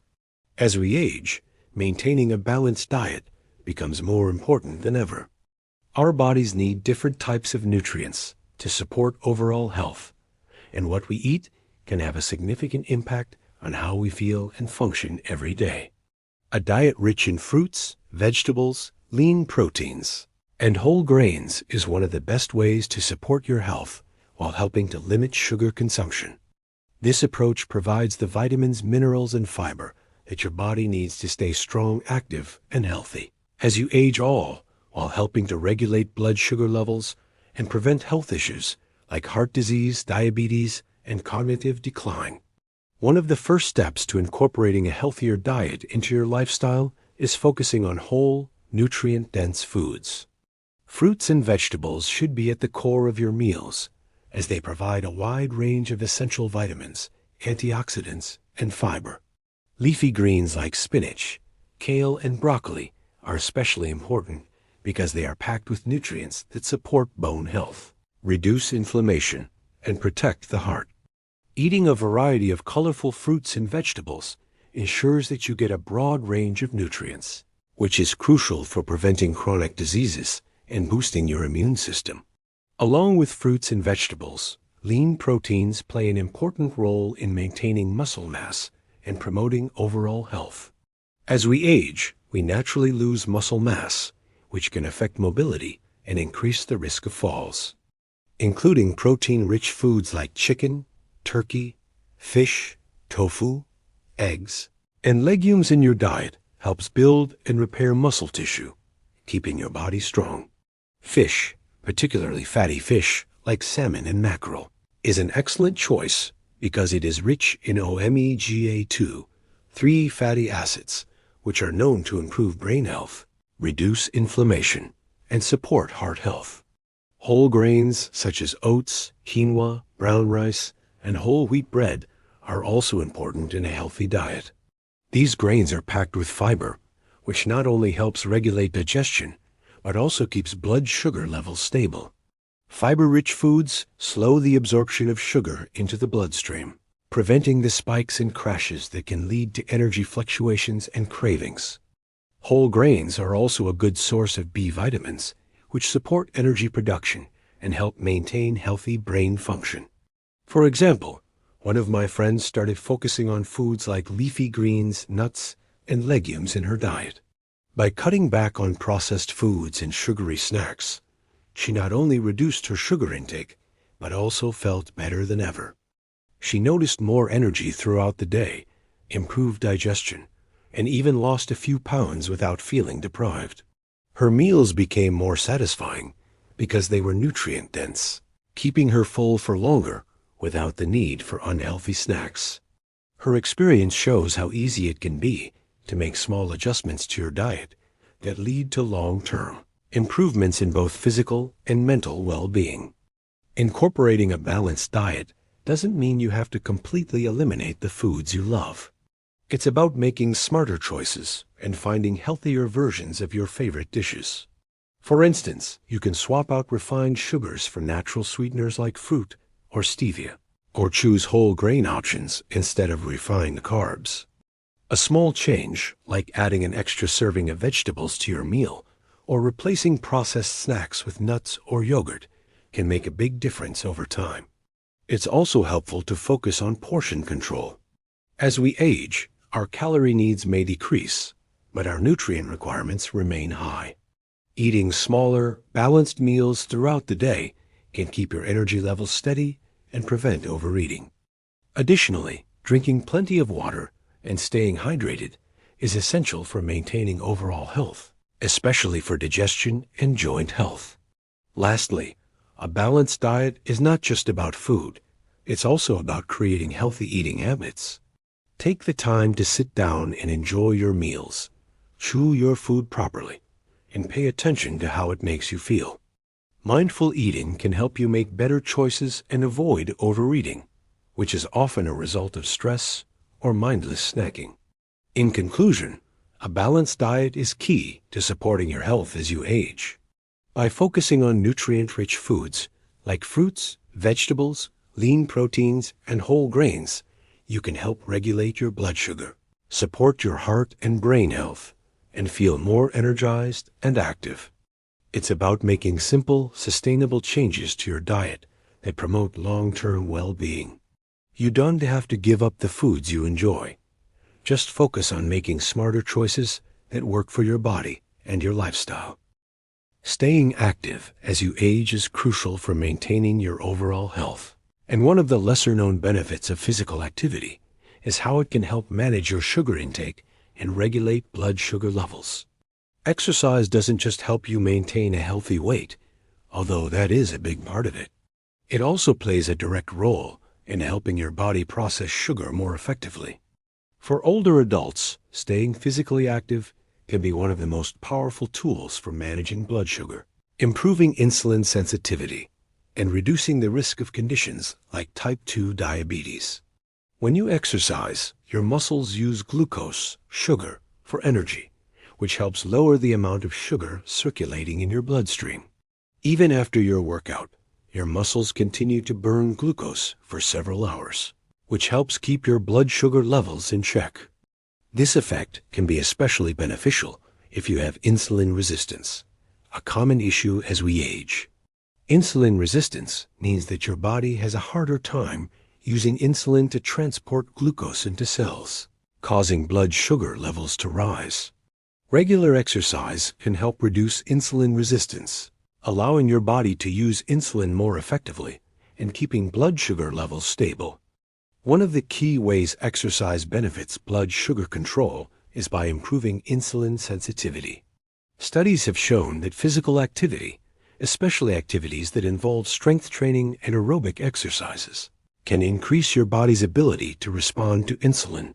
As we age, maintaining a balanced diet becomes more important than ever. Our bodies need different types of nutrients to support overall health, and what we eat can have a significant impact on how we feel and function every day. A diet rich in fruits, vegetables, lean proteins, and whole grains is one of the best ways to support your health while helping to limit sugar consumption. This approach provides the vitamins, minerals, and fiber that your body needs to stay strong, active, and healthy as you age, all while helping to regulate blood sugar levels and prevent health issues like heart disease, diabetes, and cognitive decline. One of the first steps to incorporating a healthier diet into your lifestyle is focusing on whole, nutrient-dense foods. Fruits and vegetables should be at the core of your meals, as they provide a wide range of essential vitamins, antioxidants, and fiber. Leafy greens like spinach, kale, and broccoli are especially important because they are packed with nutrients that support bone health, reduce inflammation, and protect the heart. Eating a variety of colorful fruits and vegetables ensures that you get a broad range of nutrients, which is crucial for preventing chronic diseases and boosting your immune system. Along with fruits and vegetables, lean proteins play an important role in maintaining muscle mass and promoting overall health. As we age, we naturally lose muscle mass, which can affect mobility and increase the risk of falls. Including protein-rich foods like chicken, turkey, fish, tofu, eggs, and legumes in your diet helps build and repair muscle tissue, keeping your body strong. Fish, particularly fatty fish like salmon and mackerel, is an excellent choice because it is rich in omega-2, 3 fatty acids, which are known to improve brain health, reduce inflammation, and support heart health. Whole grains such as oats, quinoa, brown rice, and whole wheat bread are also important in a healthy diet. These grains are packed with fiber, which not only helps regulate digestion, but also keeps blood sugar levels stable. Fiber-rich foods slow the absorption of sugar into the bloodstream, preventing the spikes and crashes that can lead to energy fluctuations and cravings. Whole grains are also a good source of B vitamins, which support energy production and help maintain healthy brain function. For example, one of my friends started focusing on foods like leafy greens, nuts, and legumes in her diet. By cutting back on processed foods and sugary snacks, she not only reduced her sugar intake, but also felt better than ever. She noticed more energy throughout the day, improved digestion, and even lost a few pounds without feeling deprived. Her meals became more satisfying because they were nutrient-dense, keeping her full for longer without the need for unhealthy snacks. Her experience shows how easy it can be to make small adjustments to your diet that lead to long-term improvements in both physical and mental well-being. Incorporating a balanced diet doesn't mean you have to completely eliminate the foods you love. It's about making smarter choices and finding healthier versions of your favorite dishes. For instance, you can swap out refined sugars for natural sweeteners like fruit or stevia, or choose whole grain options instead of refined carbs. A small change, like adding an extra serving of vegetables to your meal or replacing processed snacks with nuts or yogurt, can make a big difference over time. It's also helpful to focus on portion control. As we age, our calorie needs may decrease, but our nutrient requirements remain high. Eating smaller, balanced meals throughout the day can keep your energy levels steady and prevent overeating. Additionally, drinking plenty of water and staying hydrated is essential for maintaining overall health, especially for digestion and joint health. Lastly, a balanced diet is not just about food, it's also about creating healthy eating habits. Take the time to sit down and enjoy your meals, chew your food properly, and pay attention to how it makes you feel. Mindful eating can help you make better choices and avoid overeating, which is often a result of stress or mindless snacking. In conclusion, a balanced diet is key to supporting your health as you age. By focusing on nutrient-rich foods like fruits, vegetables, lean proteins, and whole grains, you can help regulate your blood sugar, support your heart and brain health, and feel more energized and active. It's about making simple, sustainable changes to your diet that promote long-term well-being. You don't have to give up the foods you enjoy. Just focus on making smarter choices that work for your body and your lifestyle. Staying active as you age is crucial for maintaining your overall health. And one of the lesser-known benefits of physical activity is how it can help manage your sugar intake and regulate blood sugar levels. Exercise doesn't just help you maintain a healthy weight, although that is a big part of it. It also plays a direct role in helping your body process sugar more effectively. For older adults, staying physically active can be one of the most powerful tools for managing blood sugar, improving insulin sensitivity, and reducing the risk of conditions like type 2 diabetes. When you exercise, your muscles use glucose, sugar, for energy, which helps lower the amount of sugar circulating in your bloodstream. Even after your workout, your muscles continue to burn glucose for several hours, which helps keep your blood sugar levels in check. This effect can be especially beneficial if you have insulin resistance, a common issue as we age. Insulin resistance means that your body has a harder time using insulin to transport glucose into cells, causing blood sugar levels to rise. Regular exercise can help reduce insulin resistance, allowing your body to use insulin more effectively and keeping blood sugar levels stable. One of the key ways exercise benefits blood sugar control is by improving insulin sensitivity. Studies have shown that physical activity, especially activities that involve strength training and aerobic exercises, can increase your body's ability to respond to insulin.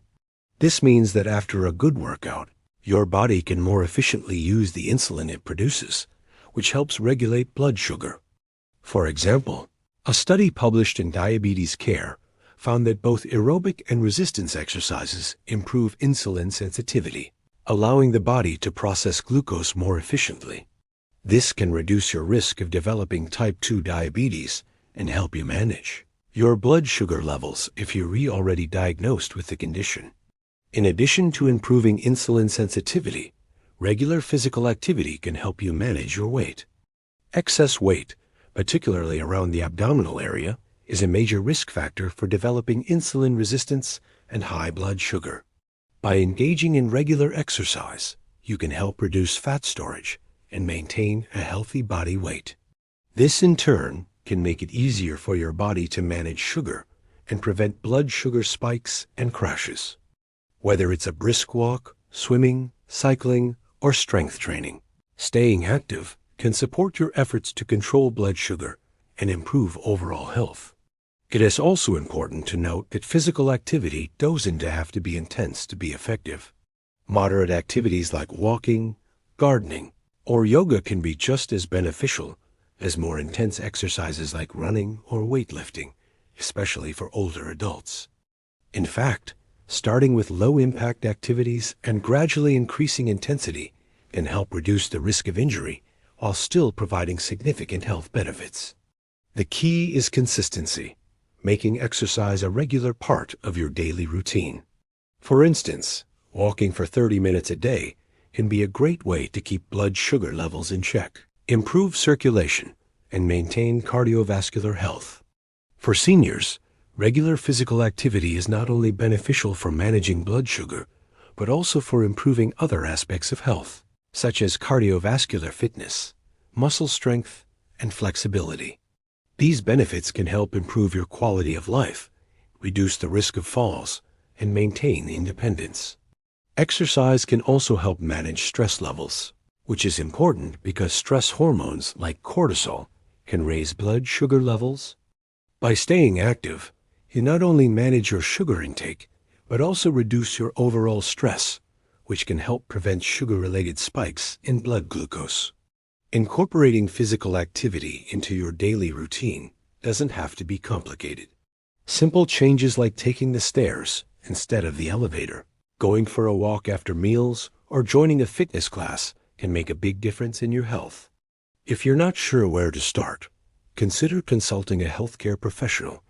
This means that after a good workout, your body can more efficiently use the insulin it produces, which helps regulate blood sugar. For example, a study published in Diabetes Care found that both aerobic and resistance exercises improve insulin sensitivity, allowing the body to process glucose more efficiently. This can reduce your risk of developing type 2 diabetes and help you manage your blood sugar levels if you're already diagnosed with the condition. In addition to improving insulin sensitivity, regular physical activity can help you manage your weight. Excess weight, particularly around the abdominal area, is a major risk factor for developing insulin resistance and high blood sugar. By engaging in regular exercise, you can help reduce fat storage and maintain a healthy body weight. This, in turn, can make it easier for your body to manage sugar and prevent blood sugar spikes and crashes. Whether it's a brisk walk, swimming, cycling, or strength training, staying active can support your efforts to control blood sugar and improve overall health. It is also important to note that physical activity doesn't have to be intense to be effective. Moderate activities like walking, gardening, or yoga can be just as beneficial as more intense exercises like running or weightlifting, especially for older adults. In fact, starting with low-impact activities and gradually increasing intensity can help reduce the risk of injury while still providing significant health benefits. The key is consistency, making exercise a regular part of your daily routine. For instance, walking for 30 minutes a day can be a great way to keep blood sugar levels in check, improve circulation, and maintain cardiovascular health. For seniors, regular physical activity is not only beneficial for managing blood sugar, but also for improving other aspects of health, such as cardiovascular fitness, muscle strength, and flexibility. These benefits can help improve your quality of life, reduce the risk of falls, and maintain independence. Exercise can also help manage stress levels, which is important because stress hormones like cortisol can raise blood sugar levels. By staying active, you not only manage your sugar intake, but also reduce your overall stress, which can help prevent sugar-related spikes in blood glucose. Incorporating physical activity into your daily routine doesn't have to be complicated. Simple changes like taking the stairs instead of the elevator, going for a walk after meals, or joining a fitness class can make a big difference in your health. If you're not sure where to start, consider consulting a healthcare professional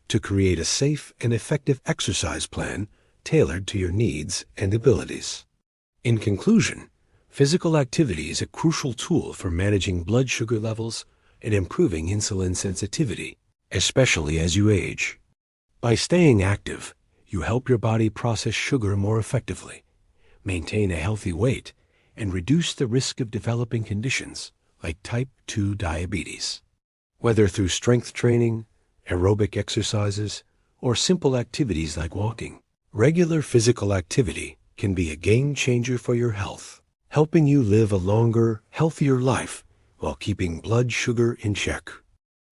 to create a safe and effective exercise plan tailored to your needs and abilities. In conclusion, physical activity is a crucial tool for managing blood sugar levels and improving insulin sensitivity, especially as you age. By staying active, you help your body process sugar more effectively, maintain a healthy weight, and reduce the risk of developing conditions like type 2 diabetes. Whether through strength training, aerobic exercises, or simple activities like walking, regular physical activity can be a game changer for your health, helping you live a longer, healthier life while keeping blood sugar in check.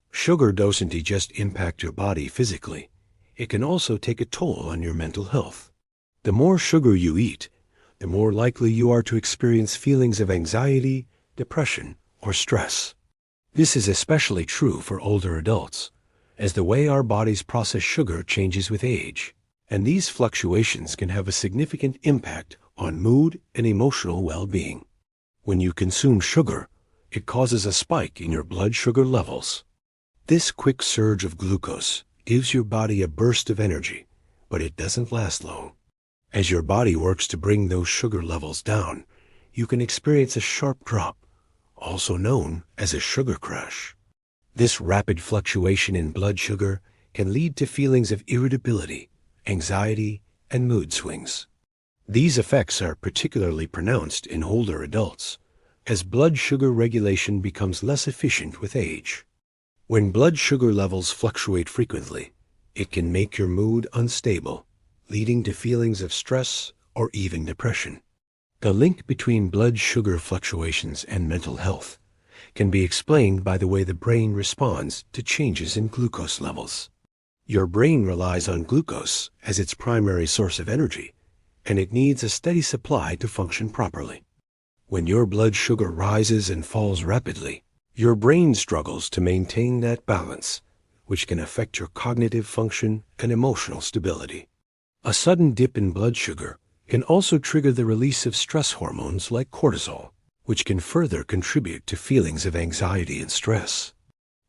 Sugar doesn't just impact your body physically, it can also take a toll on your mental health. The more sugar you eat, the more likely you are to experience feelings of anxiety, depression, or stress. This is especially true for older adults, as the way our bodies process sugar changes with age, and these fluctuations can have a significant impact on mood and emotional well-being. When you consume sugar, it causes a spike in your blood sugar levels. This quick surge of glucose gives your body a burst of energy, but it doesn't last long. As your body works to bring those sugar levels down, you can experience a sharp drop, also known as a sugar crash. This rapid fluctuation in blood sugar can lead to feelings of irritability, anxiety, and mood swings. These effects are particularly pronounced in older adults, as blood sugar regulation becomes less efficient with age. When blood sugar levels fluctuate frequently, it can make your mood unstable, leading to feelings of stress or even depression. The link between blood sugar fluctuations and mental health can be explained by the way the brain responds to changes in glucose levels. Your brain relies on glucose as its primary source of energy, and it needs a steady supply to function properly. When your blood sugar rises and falls rapidly, your brain struggles to maintain that balance, which can affect your cognitive function and emotional stability. A sudden dip in blood sugar can also trigger the release of stress hormones like cortisol, which can further contribute to feelings of anxiety and stress.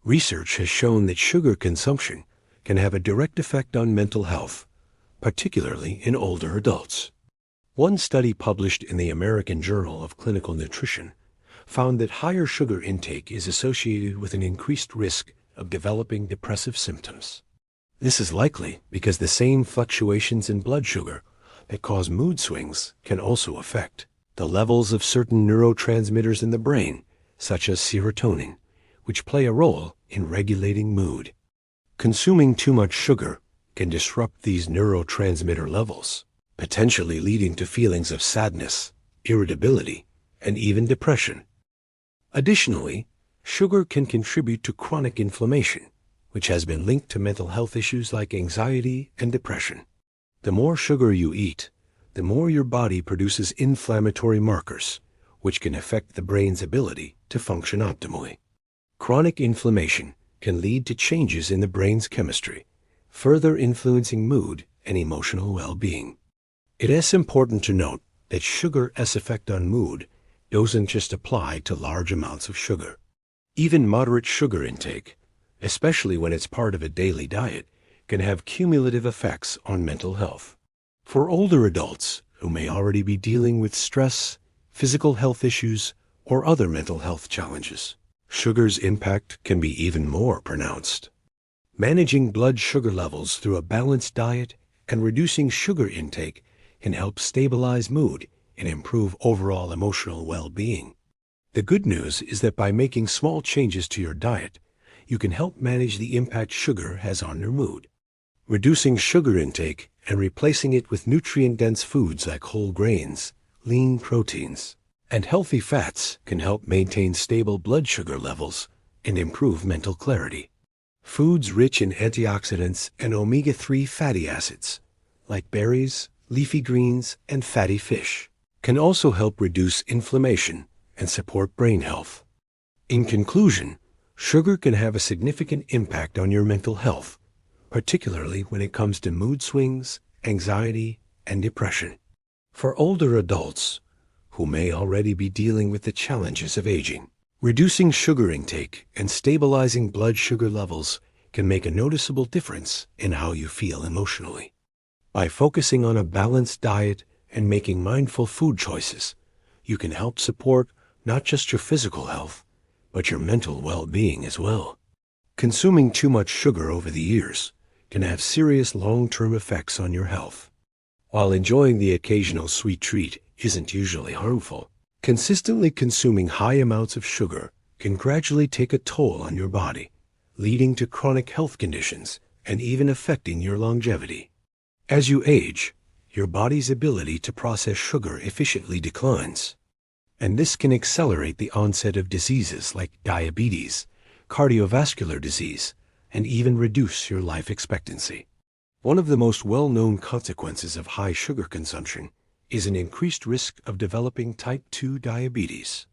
Research has shown that sugar consumption can have a direct effect on mental health, particularly in older adults. One study published in the American Journal of Clinical Nutrition found that higher sugar intake is associated with an increased risk of developing depressive symptoms. This is likely because the same fluctuations in blood sugar that cause mood swings can also affect the levels of certain neurotransmitters in the brain, such as serotonin, which play a role in regulating mood. Consuming too much sugar can disrupt these neurotransmitter levels, potentially leading to feelings of sadness, irritability, and even depression. Additionally, sugar can contribute to chronic inflammation, which has been linked to mental health issues like anxiety and depression. The more sugar you eat, the more your body produces inflammatory markers, which can affect the brain's ability to function optimally. Chronic inflammation can lead to changes in the brain's chemistry, further influencing mood and emotional well-being. It is important to note that sugar's effect on mood doesn't just apply to large amounts of sugar. Even moderate sugar intake, especially when it's part of a daily diet, can have cumulative effects on mental health. For older adults who may already be dealing with stress, physical health issues, or other mental health challenges, sugar's impact can be even more pronounced. Managing blood sugar levels through a balanced diet and reducing sugar intake can help stabilize mood and improve overall emotional well-being. The good news is that by making small changes to your diet, you can help manage the impact sugar has on your mood. Reducing sugar intake and replacing it with nutrient-dense foods like whole grains, lean proteins, and healthy fats can help maintain stable blood sugar levels and improve mental clarity. Foods rich in antioxidants and omega-3 fatty acids, like berries, leafy greens, and fatty fish, can also help reduce inflammation and support brain health. In conclusion, sugar can have a significant impact on your mental health, particularly when it comes to mood swings, anxiety, and depression. For older adults who may already be dealing with the challenges of aging, reducing sugar intake and stabilizing blood sugar levels can make a noticeable difference in how you feel emotionally. By focusing on a balanced diet and making mindful food choices, you can help support not just your physical health, but your mental well-being as well. Consuming too much sugar over the years can have serious long-term effects on your health. While enjoying the occasional sweet treat isn't usually harmful, consistently consuming high amounts of sugar can gradually take a toll on your body, leading to chronic health conditions and even affecting your longevity. As you age, your body's ability to process sugar efficiently declines, and this can accelerate the onset of diseases like diabetes, cardiovascular disease, and even reduce your life expectancy. One of the most well-known consequences of high sugar consumption is an increased risk of developing type 2 diabetes.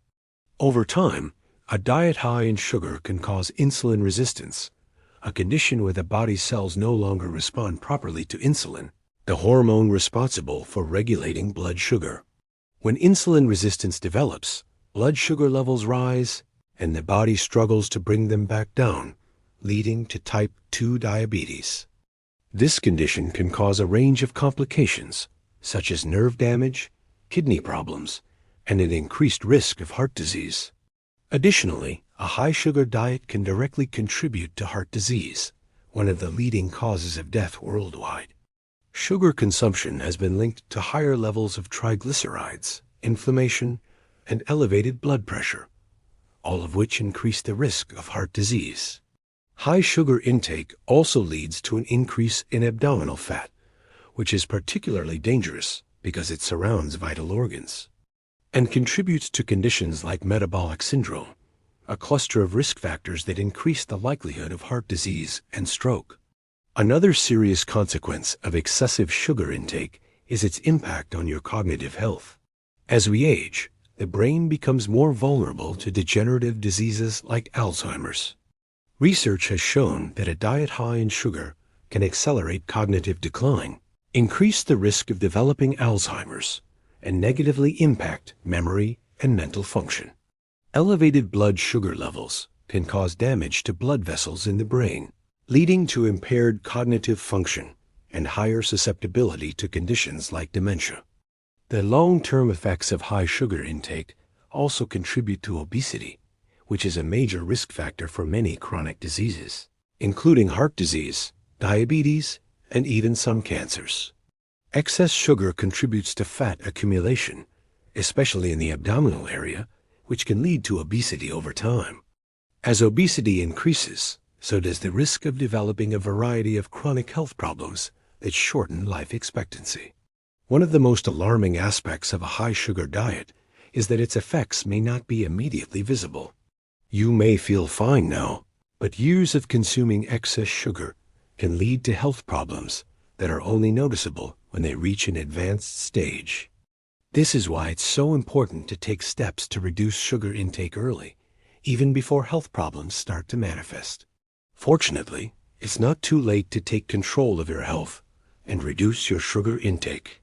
Over time, a diet high in sugar can cause insulin resistance, a condition where the body's cells no longer respond properly to insulin, the hormone responsible for regulating blood sugar. When insulin resistance develops, blood sugar levels rise, and the body struggles to bring them back down, leading to type 2 diabetes. This condition can cause a range of complications, such as nerve damage, kidney problems, and an increased risk of heart disease. Additionally, a high-sugar diet can directly contribute to heart disease, one of the leading causes of death worldwide. Sugar consumption has been linked to higher levels of triglycerides, inflammation, and elevated blood pressure, all of which increase the risk of heart disease. High sugar intake also leads to an increase in abdominal fat, which is particularly dangerous because it surrounds vital organs, and contributes to conditions like metabolic syndrome, a cluster of risk factors that increase the likelihood of heart disease and stroke. Another serious consequence of excessive sugar intake is its impact on your cognitive health. As we age, the brain becomes more vulnerable to degenerative diseases like Alzheimer's. Research has shown that a diet high in sugar can accelerate cognitive decline, increase the risk of developing Alzheimer's, and negatively impact memory and mental function. Elevated blood sugar levels can cause damage to blood vessels in the brain, leading to impaired cognitive function and higher susceptibility to conditions like dementia. The long-term effects of high sugar intake also contribute to obesity, which is a major risk factor for many chronic diseases, including heart disease, diabetes, and even some cancers. Excess sugar contributes to fat accumulation, especially in the abdominal area, which can lead to obesity over time. As obesity increases, so does the risk of developing a variety of chronic health problems that shorten life expectancy. One of the most alarming aspects of a high-sugar diet is that its effects may not be immediately visible. You may feel fine now, but years of consuming excess sugar can lead to health problems that are only noticeable when they reach an advanced stage. This is why it's so important to take steps to reduce sugar intake early, even before health problems start to manifest. Fortunately, it's not too late to take control of your health and reduce your sugar intake.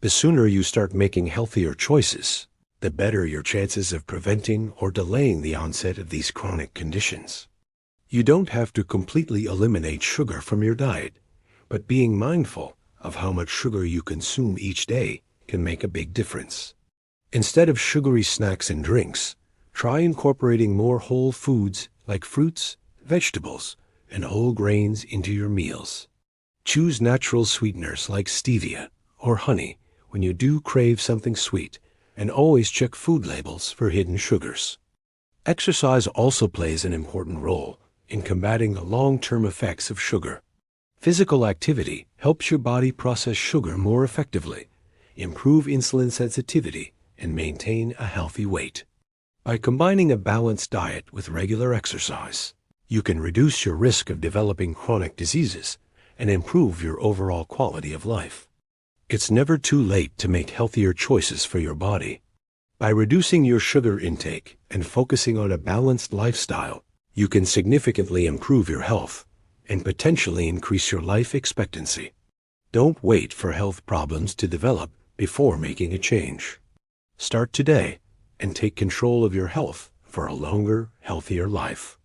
The sooner you start making healthier choices, the better your chances of preventing or delaying the onset of these chronic conditions. You don't have to completely eliminate sugar from your diet, but being mindful of how much sugar you consume each day can make a big difference. Instead of sugary snacks and drinks, try incorporating more whole foods like fruits, vegetables, and whole grains into your meals. Choose natural sweeteners like stevia or honey when you do crave something sweet, and always check food labels for hidden sugars. Exercise also plays an important role in combating the long-term effects of sugar. Physical activity helps your body process sugar more effectively, improve insulin sensitivity, and maintain a healthy weight. By combining a balanced diet with regular exercise, you can reduce your risk of developing chronic diseases and improve your overall quality of life. It's never too late to make healthier choices for your body. By reducing your sugar intake and focusing on a balanced lifestyle, you can significantly improve your health and potentially increase your life expectancy. Don't wait for health problems to develop before making a change. Start today and take control of your health for a longer, healthier life.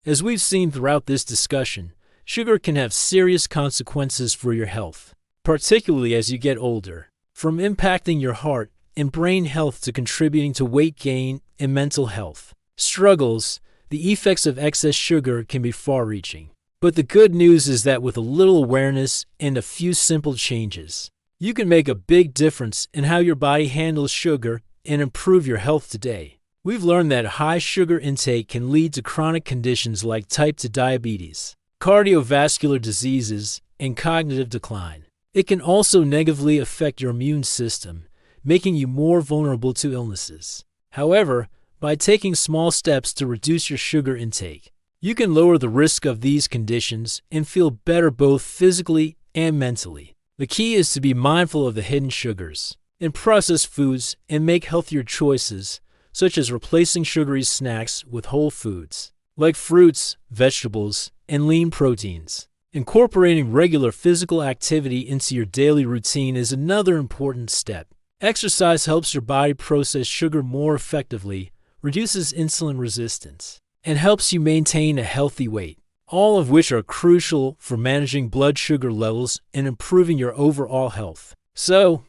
As we've seen throughout this discussion, sugar can have serious consequences for your health, particularly as you get older, from impacting your heart and brain health to contributing to weight gain and mental health struggles. The effects of excess sugar can be far-reaching. But the good news is that with a little awareness and a few simple changes, you can make a big difference in how your body handles sugar and improve your health today. We've learned that high sugar intake can lead to chronic conditions like type 2 diabetes, cardiovascular diseases, and cognitive decline. It can also negatively affect your immune system, making you more vulnerable to illnesses. However, by taking small steps to reduce your sugar intake, you can lower the risk of these conditions and feel better both physically and mentally. The key is to be mindful of the hidden sugars in processed foods and make healthier choices, such as replacing sugary snacks with whole foods, like fruits, vegetables, and lean proteins. Incorporating regular physical activity into your daily routine is another important step. Exercise helps your body process sugar more effectively, reduces insulin resistance, and helps you maintain a healthy weight, all of which are crucial for managing blood sugar levels and improving your overall health. So,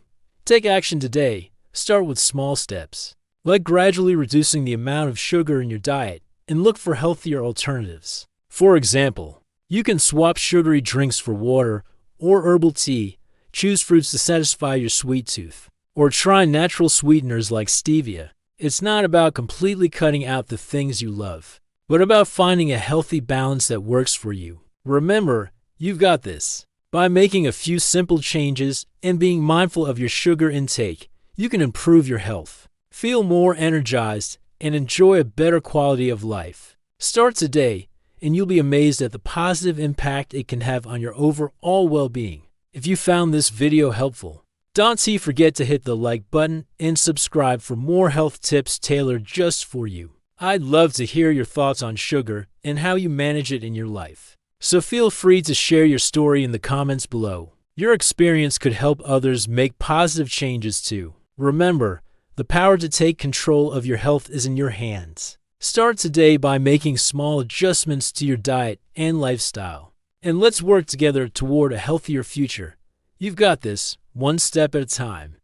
take action today. Start with small steps, like gradually reducing the amount of sugar in your diet, and look for healthier alternatives. For example, you can swap sugary drinks for water or herbal tea, choose fruits to satisfy your sweet tooth, or try natural sweeteners like stevia. It's not about completely cutting out the things you love, but about finding a healthy balance that works for you. Remember, you've got this. By making a few simple changes and being mindful of your sugar intake, you can improve your health, feel more energized, and enjoy a better quality of life. Start today, and you'll be amazed at the positive impact it can have on your overall well-being. If you found this video helpful, don't forget to hit the like button and subscribe for more health tips tailored just for you. I'd love to hear your thoughts on sugar and how you manage it in your life. So feel free to share your story in the comments below. Your experience could help others make positive changes too. Remember, The power to take control of your health is in your hands. Start today by making small adjustments to your diet and lifestyle. And let's work together toward a healthier future. You've got this, one step at a time.